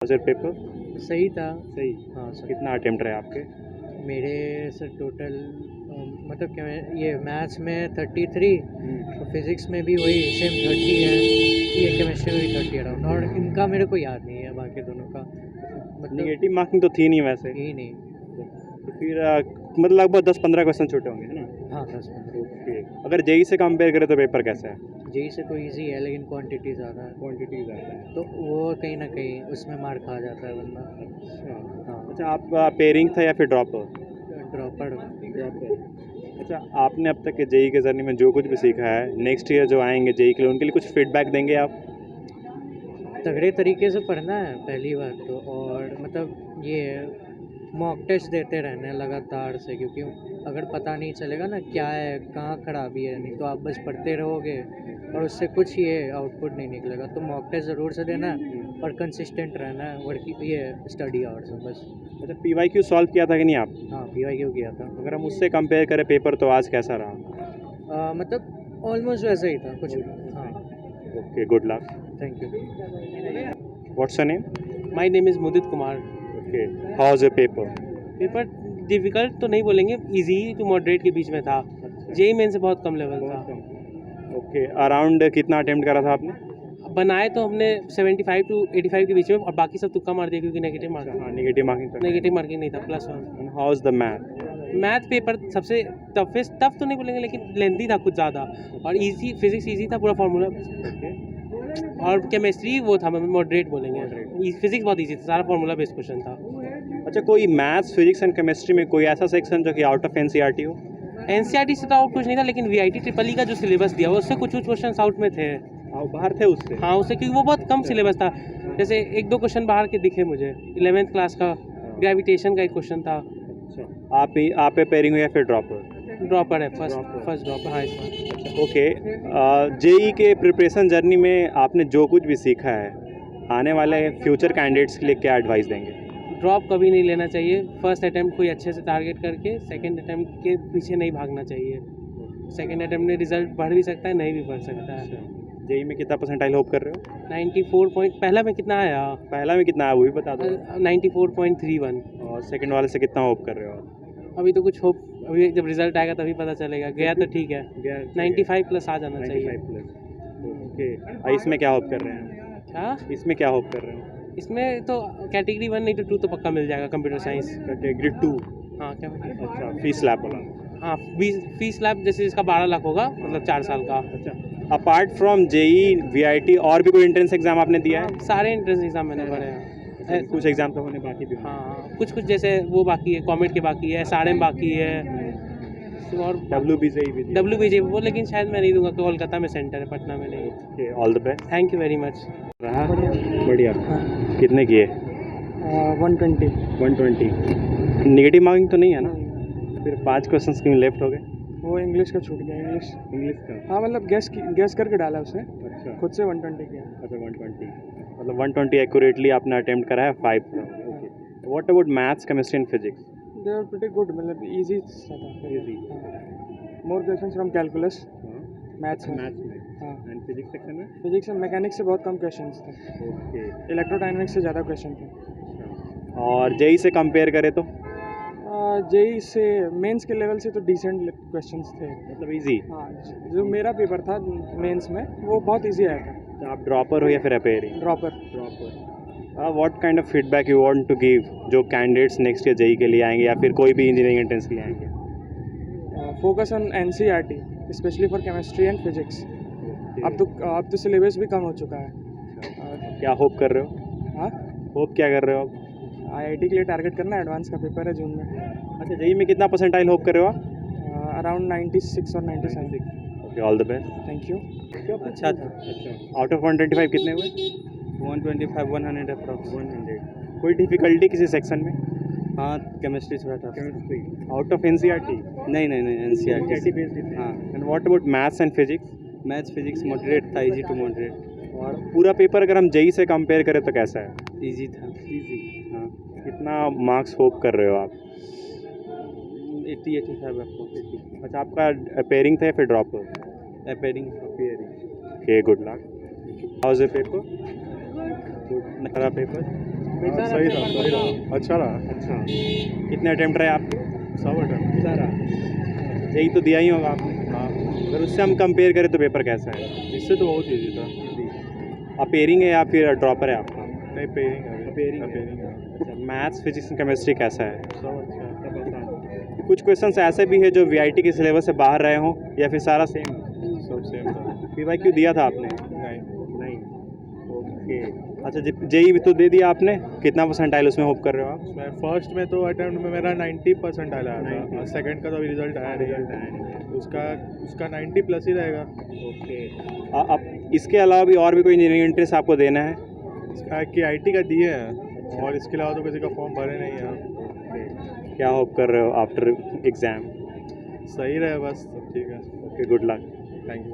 Was your paper? सही था। सही। हाँ सर। कितना अटेम्प्ट रहे आपके? मेरे सर टोटल मतलब क्या ये मैथ्स में 33 और फिज़िक्स में भी वही सेम 30 है। ये केमिस्ट्री में भी 30 अराउंड, और इनका मेरे को याद नहीं है बाकी दोनों का, मतलब नेगेटिव मार्किंग तो थी नहीं वैसे, ही नहीं। तो फिर मतलब लगभग 10-15 क्वेश्चन छूटे होंगे, है ना? हाँ 10-15। ओके। अगर जेई से कंपेयर करें तो पेपर कैसा है? जेई से तो इजी है, लेकिन क्वांटिटी ज़्यादा है, क्वांटिटी ज़्यादा है। तो वो कहीं ना कहीं उसमें मार खा जाता है बंदा। अच्छा। हाँ। अच्छा, आपका पेयरिंग था या फिर ड्रॉपर? ड्रॉपर। ड्रॉपर। अच्छा, आपने अब तक के जेई के जर्नी में जो कुछ भी सीखा है, नेक्स्ट ईयर जो आएंगे जेई के लिए, उनके लिए कुछ फीडबैक देंगे आप? तगड़े तरीके से पढ़ना है पहली बात तो, और मतलब ये मॉक टेस्ट देते रहना है लगातार से, क्योंकि अगर पता नहीं चलेगा ना क्या है, कहाँ खराबी है, नहीं तो आप बस पढ़ते रहोगे और उससे कुछ ये आउटपुट नहीं निकलेगा। तो मॉक टेस्ट ज़रूर से देना है और कंसिस्टेंट रहना है वर्क ये स्टडी आवर्स में बस। अच्छा, पीवाईक्यू सॉल्व किया था कि नहीं आप? हाँ PYQ किया था। अगर हम उससे कंपेयर करें पेपर, तो आज कैसा रहा? मतलब ऑलमोस्ट वैसा ही था कुछ। हाँ। Okay, good luck. Thank you. What's your name? My name is Mudit Kumar. Okay, how was your paper? Paper difficult तो नहीं बोलेंगे, इजी टू मॉडरेट के बीच में था। जेईई मेन से बहुत कम लेवल था। ओके, अराउंड कितना अटेम्प्ट करा था आपने? बनाए तो हमने 75 टू 85 के बीच में, और बाकी सब तुक्का मार दिया क्योंकि नेगेटिव मार्किंग हाँ, नेगेटिव मार्किंग। नेगेटिव मार्किंग नहीं था, +1। How was the math? Math paper सबसे टफ तो नहीं बोलेंगे, लेकिन लेंथी था कुछ ज़्यादा, और इजी फिजिक्स इजी था पूरा फार्मूला, और केमिस्ट्री वो था मॉडरेट बोलेंगे। फिजिक्स बहुत इजी था, सारा फार्मूला बेस्ड क्वेश्चन था। अच्छा, कोई मैथ्स, फिजिक्स एंड केमिस्ट्री में कोई ऐसा सेक्शन जो कि आउट ऑफ एनसीईआरटी हो? एनसीईआरटी से तो आउट कुछ नहीं था, लेकिन वीआईटी ट्रिपल ई का जो सिलेबस दिया उससे कुछ क्वेश्चन आउट में थे। बाहर थे उससे? हाँ, उससे, क्योंकि वो बहुत कम सिलेबस था। जैसे 1-2 क्वेश्चन बाहर के दिखे मुझे। 11th क्लास का ग्रेविटेशन का एक क्वेश्चन था। अच्छा, आप पे पेयरिंग हुई या फिर ड्रॉपर? ड्रॉपर है, फर्स्ट ड्रॉपर। हाँ, इस बार। ओके। जेई के प्रिपरेशन जर्नी में आपने जो कुछ भी सीखा है, आने वाले फ्यूचर कैंडिडेट्स के लिए क्या एडवाइस देंगे? ड्रॉप कभी नहीं लेना चाहिए। फर्स्ट अटैम्प्ट कोई अच्छे से टारगेट करके सेकंड अटैम्प्ट के पीछे नहीं भागना चाहिए। सेकंड अटैम्प्ट में रिजल्ट बढ़ भी सकता है, नहीं भी बढ़ सकता है। जेई में कितना परसेंटाइल होप कर रहे हो? 94 पॉइंट। पहला में कितना आया? पहला में कितना है वो भी बता दो। 94.31। और सेकंड वाले से कितना होप कर रहे हो? अभी तो कुछ होप, अभी जब रिजल्ट आएगा तभी पता चलेगा। गया तो ठीक है, 95 प्लस आ जाना चाहिए। 95 प्लस। ओके, इसमें क्या होप कर रहे हैं? क्या इसमें क्या होप कर रहे हैं? इसमें तो कैटेगरी 1 नहीं तो 2 तो पक्का मिल जाएगा, कंप्यूटर साइंस। कैटेगरी 2? हाँ क्या? अच्छा, फीस लैब वाला? हाँ, फीस लैब जैसे इसका 12 लाख होगा, मतलब 4 साल का। अच्छा, अपार्ट फ्रॉम जेई वीआईटी और भी कोई एंट्रेंस एग्जाम आपने दिया है? सारे एंट्रेंस एग्जाम मैंने भरे हैं। कुछ एग्जाम तो होने बाकी भी होंगे। हाँ, कुछ जैसे वो बाकी है, कॉमेट के बाकी है, SRM बाकी है, और WBJEE भी? WBJ वो, लेकिन शायद मैं नहीं दूंगा, कोलकाता में सेंटर है, पटना में नहीं। Okay, all the best. Thank you very much. रहा बढ़िया। कितने किए? 120। 120। नेगेटिव मार्किंग तो नहीं है ना? फिर 5 क्वेश्चंस क्यों लेफ्ट हो गए? वो इंग्लिश का छूट गया। इंग्लिश का? हाँ मतलब गैस करके डाला उसने, अच्छा। खुद से 120 किया। अच्छा, 120, मतलब 120 एक्यूरेटली आपने अटेम्प्ट करा है 5 का। Okay, what about maths, chemistry and physics? They are pretty good, मतलब इजी था। Easy? More questions from calculus maths में। मैथ्स में? हाँ। एंड फिजिक्स सेक्शन में? फिजिक्स में मैकेनिक्स से बहुत कम क्वेश्चंस थे। ओके। इलेक्ट्रोडायनेमिक्स से ज़्यादा क्वेश्चन थे। और जेई से कंपेयर करें तो? जेई से मेंस के लेवल से तो डिसेंट क्वेश्चंस थे, मतलब इजी? हाँ। जो मेरा पेपर था मेंस में वो बहुत इजी आया था। तो आप ड्रॉपर हो या फिर appearing? Dropper. What kind of feedback you want to give जो कैंडिडेट्स नेक्स्ट ईयर जेई के लिए आएंगे या फिर कोई भी इंजीनियरिंग एंट्रेंस के लिए आएंगे? Focus on NCERT specially for chemistry and physics. अब तो सिलेबस भी कम हो चुका है। क्या होप कर रहे हो? हाँ, होप क्या कर रहे हो आप? आईआईटी के लिए टारगेट करना है, एडवांस का पेपर है जून में। अच्छा, जेई में कितना परसेंटाइल होप कर रहे हो आप? अराउंड 96 और 97। Okay, all the best. Thank you. अच्छा था। अच्छा, आउट ऑफ 125 कितने हुए? 125, 100 अप्रॉक्स। 100। कोई डिफिकल्टी किसी सेक्शन में? हाँ, केमिस्ट्री थोड़ा था। Chemistry out of NCERT? नहीं, एनसीईआरटी बेस्ड? हाँ। And what about maths and physics? Maths physics moderate था, इजी टू मॉडरेट। और पूरा पेपर अगर हम जेई से कंपेयर करें तो कैसा है? इजी था। इजी? हाँ। कितना मार्क्स होप कर रहे हो आप? 80-85 आपको। अच्छा, आपका पेयरिंग था या फिर dropper? Appearing. Okay, good luck. How was your paper? Good. खराब पेपर? सही था अच्छा रहा अच्छा, कितने अटेम्प्ट रहे आपके? 100 अटेम्प्ट सारा जेई तो दिया ही होगा आपने। हाँ अगर उससे हम कंपेयर करें तो पेपर कैसा है? इससे तो बहुत ईजी था अपेयरिंग है या फिर ड्रॉपर है आपका? नहीं पेयरिंग है Pairing है। पेयरिंग है अच्छा, मैथ्स फिजिक्स केमिस्ट्री कैसा है? सब अच्छा कुछ क्वेश्चंस ऐसे भी है जो वीआईटी के सिलेबस से बाहर रहे हों या फिर सारा सेम? सब सेम था पीवाईक्यू दिया था आपने? नहीं नहीं। ओके, अच्छा जेई भी तो दे दिया आपने, कितना परसेंटाइल उसमें होप कर रहे हो आप? मैं फर्स्ट में तो अटेम्प्ट में मेरा 90% आया था 90 और सेकंड का तो अभी रिजल्ट आया नहीं उसका 90 प्लस ही रहेगा ओके, अब इसके अलावा भी और भी कोई इंजीनियरिंग एंट्रेंस आपको देना है? इसका कि आईटी का दिए हैं और इसके अलावा तो किसी का फॉर्म भरे नहीं है क्या होप कर रहे हो आफ्टर एग्ज़ाम? सही रहे बस सब ठीक है okay, good luck. Thank you